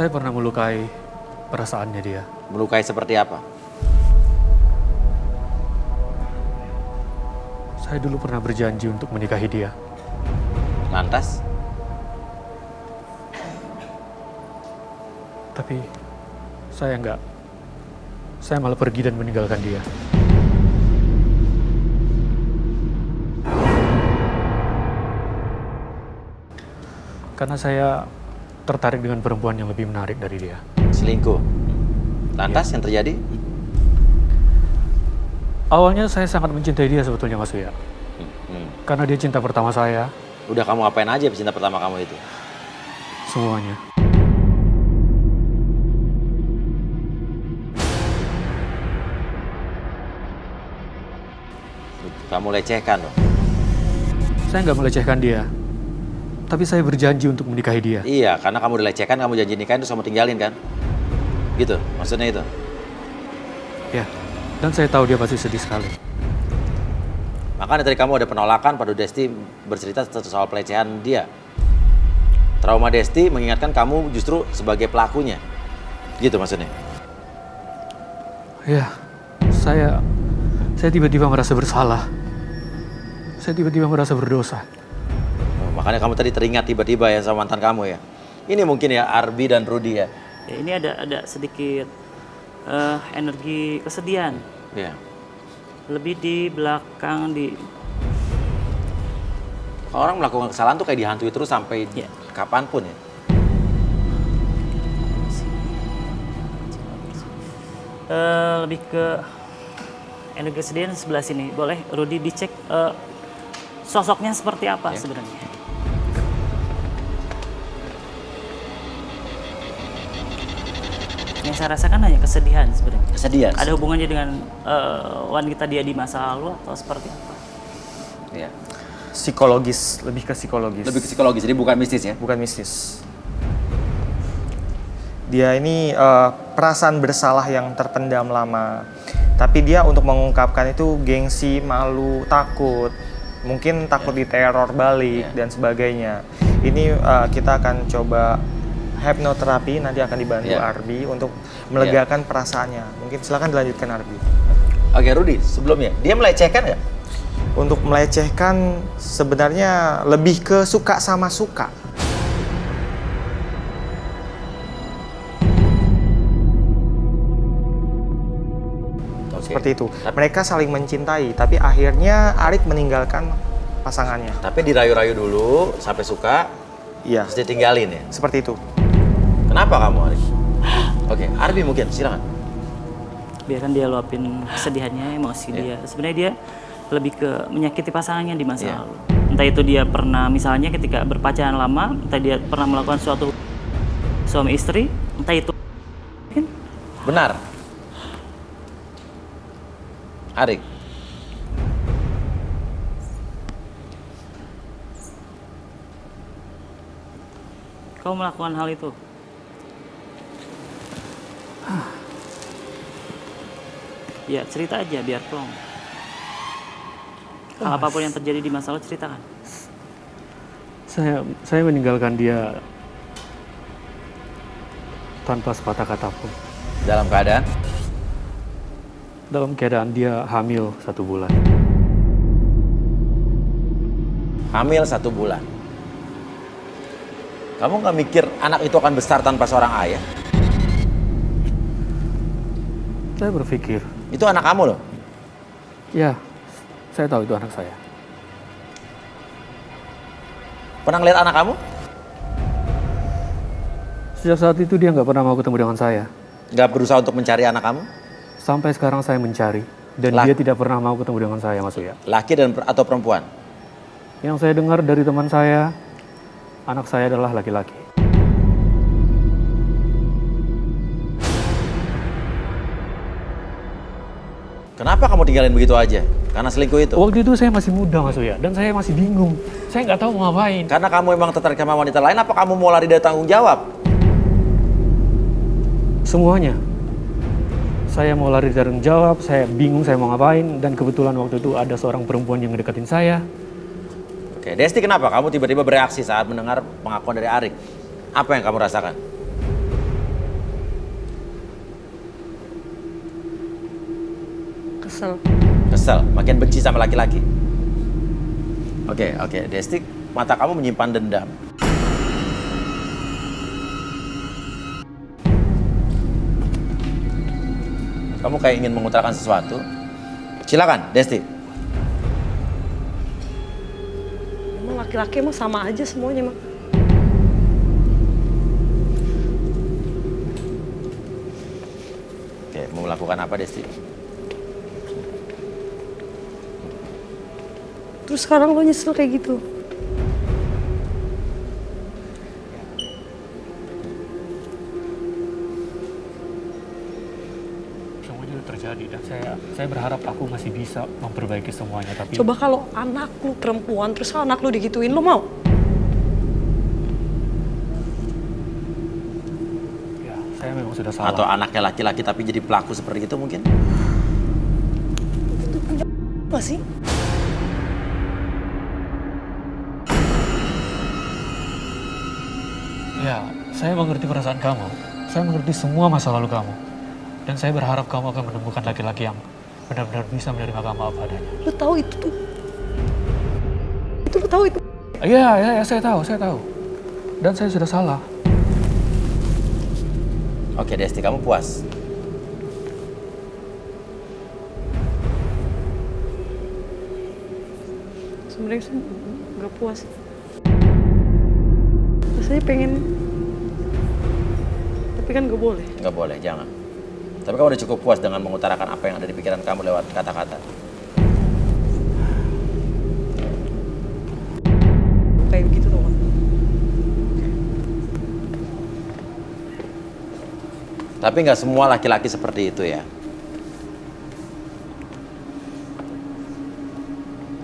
Saya pernah melukai perasaannya dia. Melukai seperti apa? Saya dulu pernah berjanji untuk menikahi dia. Lantas? Tapi saya enggak. Saya malah pergi dan meninggalkan dia. Karena saya tertarik dengan perempuan yang lebih menarik dari dia. Selingkuh. Lantas yang terjadi? Awalnya saya sangat mencintai dia sebetulnya, Mas Uya. Karena dia cinta pertama saya. Udah kamu ngapain aja cinta pertama kamu itu? Semuanya. Kamu lecehkan loh. Saya nggak melecehkan dia. Tapi saya berjanji untuk menikahi dia. Iya, karena kamu udah lecehkan, kamu janji nikahin terus kamu tinggalin kan? Gitu, maksudnya itu? Ya, dan saya tahu dia pasti sedih sekali. Makanya tadi kamu ada penolakan pada Desti bercerita soal pelecehan dia. Trauma Desti mengingatkan kamu justru sebagai pelakunya. Gitu maksudnya? Ya, saya tiba-tiba merasa bersalah. Saya tiba-tiba merasa berdosa. Makanya kamu tadi teringat tiba-tiba ya sama mantan kamu ya. Ini mungkin ya Arbi dan Rudy ya. Ya, ini ada sedikit energi kesedihan. Iya. Lebih di belakang di Orang melakukan kesalahan tuh kayak dihantui terus sampai Ya. kapanpun ya. lebih ke energi kesedihan sebelah sini. Boleh Rudy dicek sosoknya seperti apa Ya. sebenarnya? Yang saya rasakan hanya kesedihan sebenarnya. Kesedihan. Ada hubungannya dengan wanita dia di masa lalu atau seperti apa? Iya. Psikologis, lebih ke psikologis. Lebih ke psikologis, jadi bukan mistis ya. Bukan mistis. Dia ini perasaan bersalah yang terpendam lama. Tapi dia untuk mengungkapkan itu gengsi, malu, takut. Mungkin takut diteror balik dan sebagainya. Ini kita akan coba hipnoterapi, nanti akan dibantu Arbi untuk melegakan perasaannya. Mungkin silakan dilanjutkan Arbi. Oke Rudy, sebelumnya dia melecehkan nggak? Untuk melecehkan sebenarnya lebih ke suka sama suka. Seperti itu. Mereka saling mencintai, tapi akhirnya Arik meninggalkan pasangannya. Tapi dirayu-rayu dulu sampai suka, Iya, terus ditinggalin ya. seperti itu. Kenapa kamu Arik? Oke, Arbi mungkin silakan. Biarkan dia luapin kesedihannya, emosi dia. Sebenarnya dia lebih ke menyakiti pasangannya di masa lalu. Entah itu dia pernah misalnya ketika berpacaran lama, entah dia pernah melakukan suatu suami istri, entah itu mungkin Benar. Arik. kau melakukan hal itu. Ya cerita aja biar plong. Hal apapun yang terjadi di masa lalu ceritakan. Saya meninggalkan dia tanpa sepatah kata pun. Dalam keadaan? Dalam keadaan dia hamil 1 bulan. Hamil 1 bulan. Kamu nggak mikir anak itu akan besar tanpa seorang ayah? Saya berpikir, Itu anak kamu loh. ya, saya tahu itu anak saya. Pernah ngeliat anak kamu? Sejak saat itu dia nggak pernah mau ketemu dengan saya. Nggak berusaha untuk mencari anak kamu? Sampai sekarang saya mencari. Dan dia tidak pernah mau ketemu dengan saya, Mas Uya. Laki atau perempuan? Yang saya dengar dari teman saya, anak saya adalah laki-laki. Kenapa kamu tinggalin begitu aja? Karena selingkuh itu? Waktu itu saya masih muda, Mas Uya. Dan saya masih bingung. Saya nggak tahu mau ngapain. Karena kamu emang tertarik sama wanita lain, apa kamu mau lari dari tanggung jawab? Semuanya. Saya mau lari dari tanggung jawab, saya bingung saya mau ngapain. Dan kebetulan waktu itu ada seorang perempuan yang ngedeketin saya. Oke, Desti kenapa kamu tiba-tiba bereaksi saat mendengar pengakuan dari Arik? Apa yang kamu rasakan? Kesel. Kesel, makin benci sama laki-laki. Oke, Desti, mata kamu menyimpan dendam. Kamu kayak ingin mengutarakan sesuatu. Silakan, Desti. Emang laki-laki emang sama aja semuanya, emang. Oke, mau melakukan apa, Desti? Terus sekarang lo nyesel kayak gitu. Semuanya udah terjadi dan saya berharap aku masih bisa memperbaiki semuanya, tapi Coba kalau anak lu perempuan, terus anak lu digituin, lo mau? ya saya memang sudah salah. Atau anaknya laki-laki tapi jadi pelaku seperti itu mungkin? Itu punya apa sih? Ya, saya mengerti perasaan kamu. Saya mengerti semua masa lalu kamu. Dan saya berharap kamu akan menemukan laki-laki yang benar-benar bisa menerima kamu apa adanya. Lu tahu itu tuh. Itu lu tahu itu. Iya, saya tahu. Dan saya sudah salah. Oke, Desti, kamu puas? Sebenarnya sih nggak puas. Rasanya pengen, tapi kan nggak boleh. Nggak boleh, jangan. Tapi kamu udah cukup puas dengan mengutarakan apa yang ada di pikiran kamu lewat kata-kata. Kayak begitu tuh kan. Tapi nggak semua laki-laki seperti itu ya.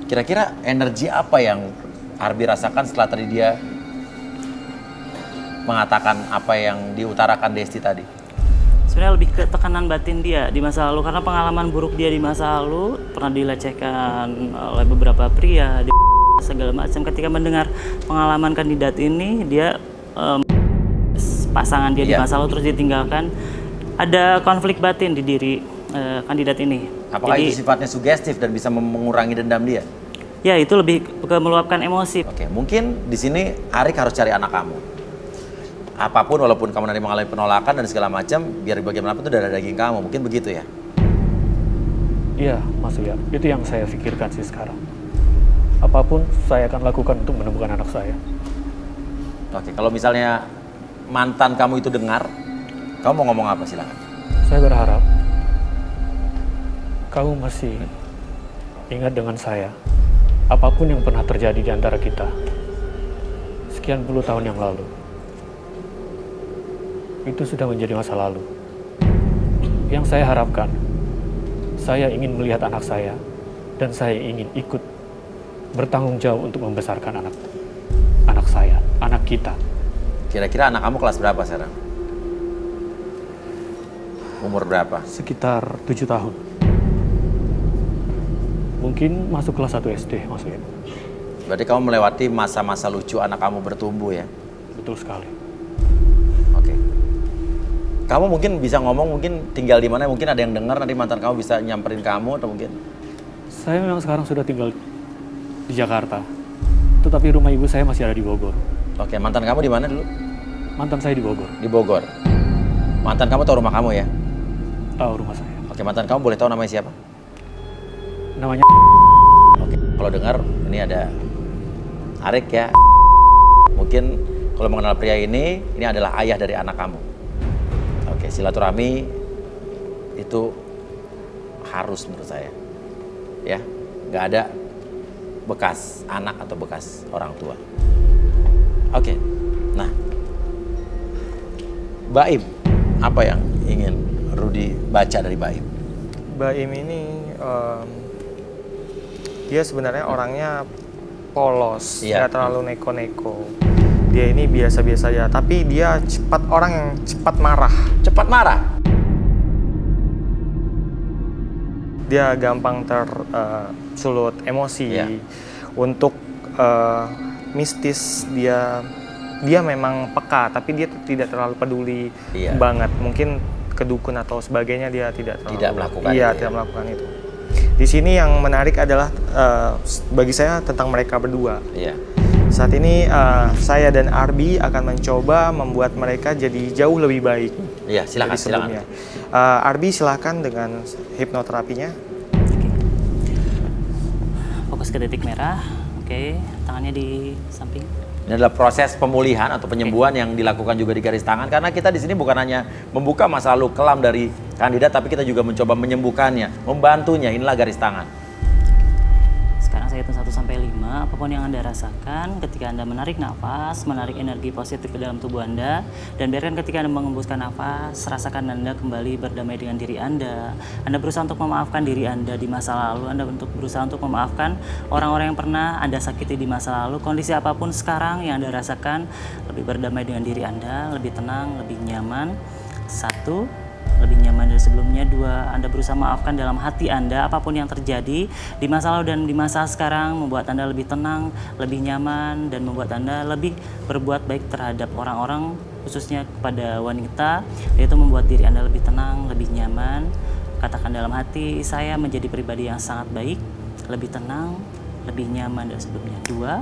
Kira-kira energi apa yang Arbi rasakan setelah tadi dia mengatakan apa yang diutarakan Desti tadi? Sebenarnya lebih ke tekanan batin dia di masa lalu, karena pengalaman buruk dia di masa lalu pernah dilecehkan oleh beberapa pria, segala macam. Ketika mendengar pengalaman kandidat ini, dia pasangan dia di masa lalu terus ditinggalkan, ada konflik batin di diri kandidat ini. Apakah Jadi, itu sifatnya sugestif dan bisa mengurangi dendam dia? ya itu lebih ke meluapkan emosi. Oke, mungkin di sini Arik harus cari anak kamu. Apapun, walaupun kamu nanti mengalami penolakan dan segala macam, biar bagaimanapun itu darah daging kamu. Mungkin begitu ya? Iya, Mas Uya. Itu yang saya pikirkan sih sekarang. Apapun saya akan lakukan untuk menemukan anak saya. Oke, kalau misalnya mantan kamu itu dengar, kamu mau ngomong apa? Silakan. Saya berharap kamu masih ingat dengan saya. Apapun yang pernah terjadi di antara kita sekian puluh tahun yang lalu, itu sudah menjadi masa lalu. Yang saya harapkan, saya ingin melihat anak saya dan saya ingin ikut bertanggung jawab untuk membesarkan anak saya, anak kita. Kira-kira anak kamu kelas berapa sekarang? Umur berapa? Sekitar 7 tahun. Mungkin masuk kelas 1 SD maksudnya. Berarti kamu melewati masa-masa lucu anak kamu bertumbuh ya? Betul sekali. Oke. Kamu mungkin bisa ngomong, mungkin tinggal di mana, mungkin ada yang dengar, nanti mantan kamu bisa nyamperin kamu atau mungkin? Saya memang sekarang sudah tinggal di Jakarta. Tetapi rumah ibu saya masih ada di Bogor. Oke, mantan kamu di mana dulu? Mantan saya di Bogor. Di Bogor. Mantan kamu tahu rumah kamu ya? Tahu rumah saya. Oke, mantan kamu boleh tahu namanya siapa? Namanya Oke, kalau dengar ini ada Arik ya. Mungkin kalau mengenal pria ini adalah ayah dari anak kamu. Oke, silaturahmi itu harus menurut saya. Ya, nggak ada bekas anak atau bekas orang tua. Oke, nah, Baim, apa yang ingin Rudi baca dari Baim? Baim ini dia sebenarnya orangnya polos, Iya. nggak terlalu neko-neko. Dia ini biasa-biasa aja, tapi dia orang yang cepat marah. Cepat marah. Dia gampang tersulut emosi. Iya. Untuk mistis dia memang peka, tapi dia tidak terlalu peduli Iya. banget. Mungkin kedukun atau sebagainya dia tidak terlalu Tidak melakukan Iya, itu ya. tidak melakukan itu. Di sini yang menarik adalah bagi saya tentang mereka berdua. Iya. Saat ini saya dan Arbi akan mencoba membuat mereka jadi jauh lebih baik. Iya, silakan, dari silakan. sebelumnya. Arbi silakan dengan hipnoterapinya. Oke. Fokus ke titik merah. Oke, tangannya di samping. Ini adalah proses pemulihan atau penyembuhan yang dilakukan juga di garis tangan, karena kita di sini bukan hanya membuka masa lalu kelam dari kandidat, tapi kita juga mencoba menyembuhkannya, membantunya. Inilah garis tangan. Sekarang saya hitung 1 sampai 5. Apapun yang Anda rasakan ketika Anda menarik nafas, menarik energi positif ke dalam tubuh Anda, dan biarkan ketika Anda mengembuskan nafas, rasakan Anda kembali berdamai dengan diri Anda. Anda berusaha untuk memaafkan diri Anda di masa lalu. Anda berusaha untuk memaafkan orang-orang yang pernah Anda sakiti di masa lalu. Kondisi apapun sekarang yang Anda rasakan, lebih berdamai dengan diri Anda, lebih tenang, lebih nyaman. 1, lebih nyaman dari sebelumnya. 2, Anda berusaha maafkan dalam hati Anda apapun yang terjadi di masa lalu dan di masa sekarang, membuat Anda lebih tenang, lebih nyaman, dan membuat Anda lebih berbuat baik terhadap orang-orang, khususnya kepada wanita, yaitu membuat diri Anda lebih tenang, lebih nyaman. Katakan dalam hati, saya menjadi pribadi yang sangat baik, lebih tenang, lebih nyaman dari sebelumnya. 2,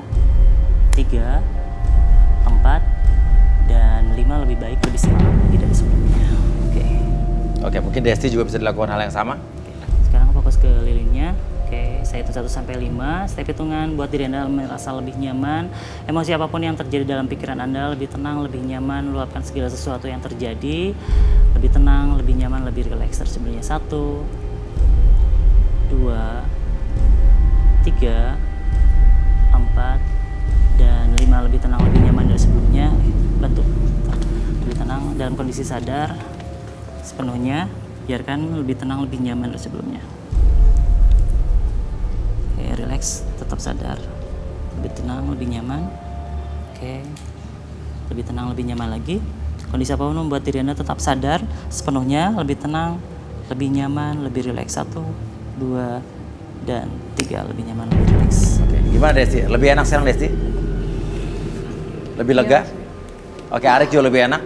3, 4, dan 5, lebih baik, lebih semangat lagi dari sebelumnya. Oke, mungkin Desti juga bisa dilakukan hal yang sama. Sekarang fokus ke lilinnya. Oke, saya hitung 1 sampai 5. Step hitungan buat diri Anda merasa lebih nyaman. Emosi apapun yang terjadi dalam pikiran Anda lebih tenang, lebih nyaman. Luapkan segala sesuatu yang terjadi. Lebih tenang, lebih nyaman, lebih rileks dari sebelumnya. 1, 2, 3, 4, dan 5. Lebih tenang, lebih nyaman dari sebelumnya. Bantu. Lebih tenang dalam kondisi sadar sepenuhnya, biarkan lebih tenang, lebih nyaman dari sebelumnya. Oke, relax, tetap sadar, lebih tenang, lebih nyaman. Oke, lebih tenang, lebih nyaman lagi. Kondisi apapun membuat diri Anda tetap sadar sepenuhnya, lebih tenang, lebih nyaman, lebih relax. 1, 2, dan 3, lebih nyaman, lebih relax. Oke, gimana Desti? Lebih enak sekarang Desti? Lebih lega? Oke, Arik juga lebih enak?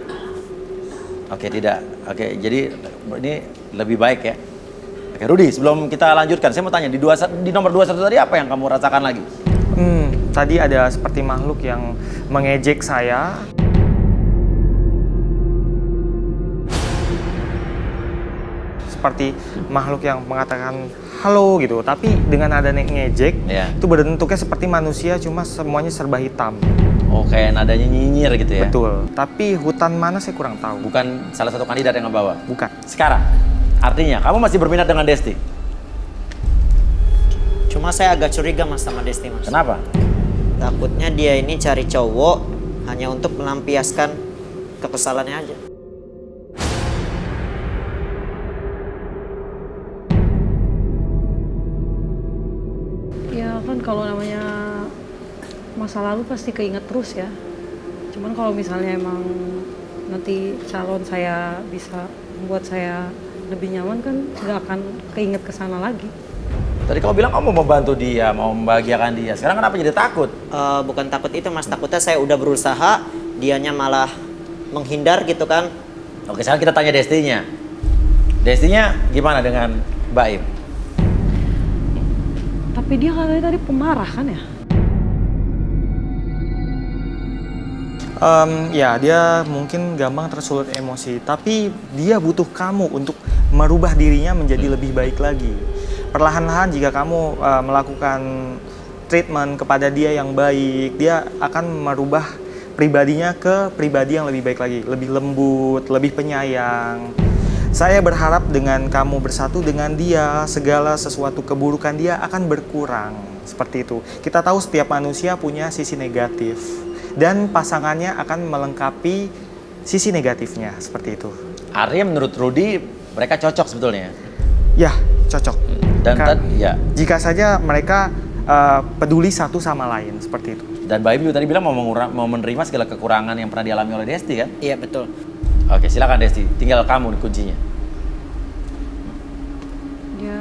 Oke, tidak. Oke, jadi ini lebih baik ya. Oke, Rudi, sebelum kita lanjutkan, saya mau tanya, di nomor 21 tadi apa yang kamu rasakan lagi? Tadi ada seperti makhluk yang mengejek saya. Seperti makhluk yang mengatakan halo gitu, tapi dengan ada ngejek, itu berbentuknya seperti manusia, cuma semuanya serba hitam. Oh, kayak nadanya nyinyir gitu ya? Betul, tapi hutan mana saya kurang tahu. Bukan salah satu kandidat yang ngebawa? Bukan. Sekarang, artinya kamu masih berminat dengan Desti? Cuma saya agak curiga mas sama Desti mas. Kenapa? Takutnya dia ini cari cowok hanya untuk melampiaskan kekesalannya aja. Ya kan kalau namanya masa lalu pasti keinget terus ya. Cuman kalau misalnya emang nanti calon saya bisa membuat saya lebih nyaman kan nggak akan keinget ke sana lagi. Tadi kamu bilang kamu mau membantu dia, mau membahagiakan dia. Sekarang kenapa jadi takut? Bukan takut itu mas, takutnya saya udah berusaha, dianya malah menghindar gitu kan. Oke, sekarang kita tanya Destinya. Destinya gimana dengan Baim? Tapi dia katanya tadi pemarah kan ya? Ya, dia mungkin gampang tersulut emosi, tapi dia butuh kamu untuk merubah dirinya menjadi lebih baik lagi. Perlahan-lahan jika kamu melakukan treatment kepada dia yang baik, dia akan merubah pribadinya ke pribadi yang lebih baik lagi, lebih lembut, lebih penyayang. Saya berharap dengan kamu bersatu dengan dia, segala sesuatu keburukan dia akan berkurang. Seperti itu. Kita tahu setiap manusia punya sisi negatif, dan pasangannya akan melengkapi sisi negatifnya, seperti itu. Artinya menurut Rudi, mereka cocok sebetulnya? Ya, cocok. Dan ya. Jika saja mereka peduli satu sama lain, seperti itu. Dan Baim juga tadi bilang mau menerima segala kekurangan yang pernah dialami oleh Desti kan? Iya betul. Oke, silakan Desti. Tinggal kamu kuncinya. Ya.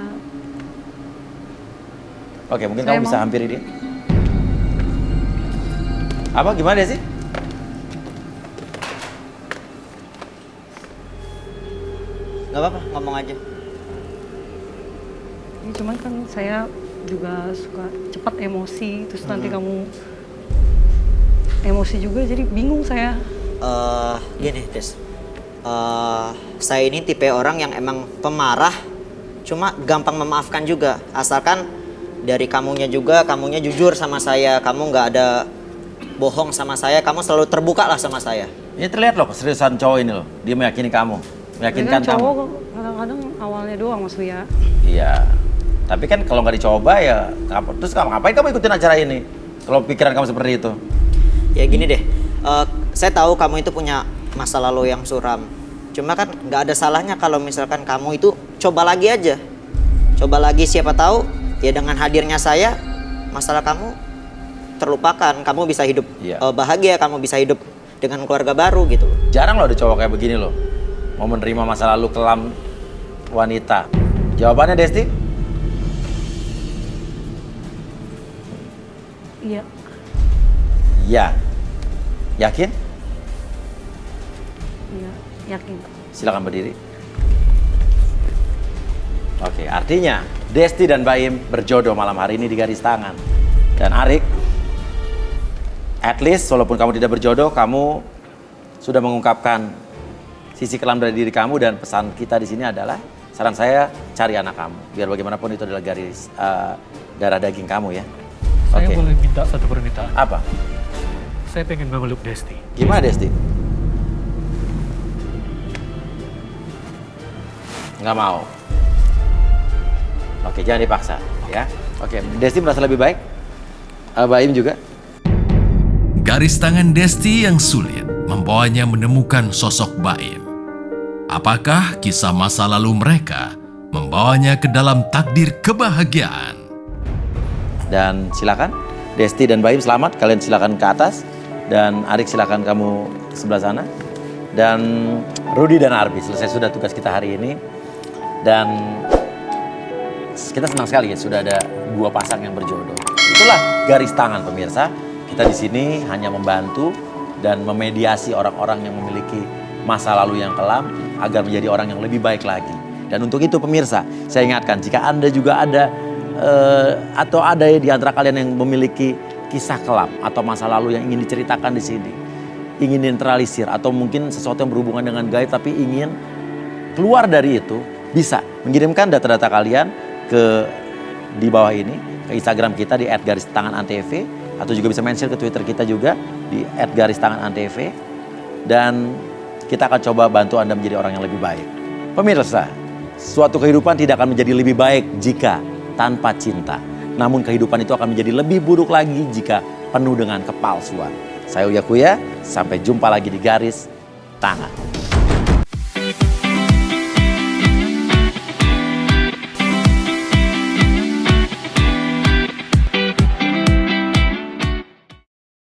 Oke, mungkin kamu bisa hampiri dia. Apa? Gimana Desti? Gak apa-apa, ngomong aja. Ya, cuman kan saya juga suka cepat emosi, terus nanti kamu emosi juga, jadi bingung saya. Gini, Des. Saya ini tipe orang yang emang pemarah, cuma gampang memaafkan juga. Asalkan dari kamunya juga, kamunya jujur sama saya, kamu nggak ada bohong sama saya, kamu selalu terbuka lah sama saya. Ini terlihat loh keseriusan cowok ini loh. Dia meyakini kamu, meyakinkan Kadang cowok kamu. kadang-kadang awalnya doang Mas Uya. Iya. Tapi kan kalau nggak dicoba ya, terus ngapain kamu ikutin acara ini? Kalau pikiran kamu seperti itu. Ya gini deh, saya tahu kamu itu punya masa lalu yang suram. Cuma kan nggak ada salahnya kalau misalkan kamu itu coba lagi aja. Coba lagi, siapa tahu ya dengan hadirnya saya, masalah kamu terlupakan. Kamu bisa hidup bahagia, kamu bisa hidup dengan keluarga baru gitu. Jarang loh ada cowok kayak begini loh. Mau menerima masa lalu kelam wanita. Jawabannya Desti? Iya. Iya. Yakin? Iya, yakin. Silakan berdiri. Oke, artinya Desti dan Baim berjodoh malam hari ini di garis tangan. Dan Arik, at least walaupun kamu tidak berjodoh, kamu sudah mengungkapkan sisi kelam dari diri kamu, dan pesan kita di sini adalah saran saya cari anak kamu. Biar bagaimanapun itu adalah garis darah daging kamu ya. Saya Oke. boleh minta satu permintaan. Apa? Saya pengen memeluk Desti. Gimana Desti? Nggak mau. Oke, jangan dipaksa ya. Oke, Desti merasa lebih baik. Baim juga. Garis tangan Desti yang sulit membawanya menemukan sosok Baim. Apakah kisah masa lalu mereka membawanya ke dalam takdir kebahagiaan? Dan silakan Desti dan Baim selamat, kalian silakan ke atas, dan Arik silakan kamu ke sebelah sana, dan Rudi dan Arbi selesai sudah tugas kita hari ini. Dan kita senang sekali ya sudah ada dua pasang yang berjodoh. Itulah garis tangan pemirsa. Kita di sini hanya membantu dan memediasi orang-orang yang memiliki masa lalu yang kelam agar menjadi orang yang lebih baik lagi. Dan untuk itu pemirsa, saya ingatkan jika Anda juga ada atau ada di antara kalian yang memiliki kisah kelam atau masa lalu yang ingin diceritakan di sini, ingin dinetralisir atau mungkin sesuatu yang berhubungan dengan gaib tapi ingin keluar dari itu, bisa mengirimkan data-data kalian ke di bawah ini ke Instagram kita di @garistanganantv, atau juga bisa mention ke Twitter kita juga di @garistanganantv, dan kita akan coba bantu Anda menjadi orang yang lebih baik. Pemirsa, suatu kehidupan tidak akan menjadi lebih baik jika tanpa cinta. Namun kehidupan itu akan menjadi lebih buruk lagi jika penuh dengan kepalsuan. Saya Uya Kuya, sampai jumpa lagi di Garis Tangan.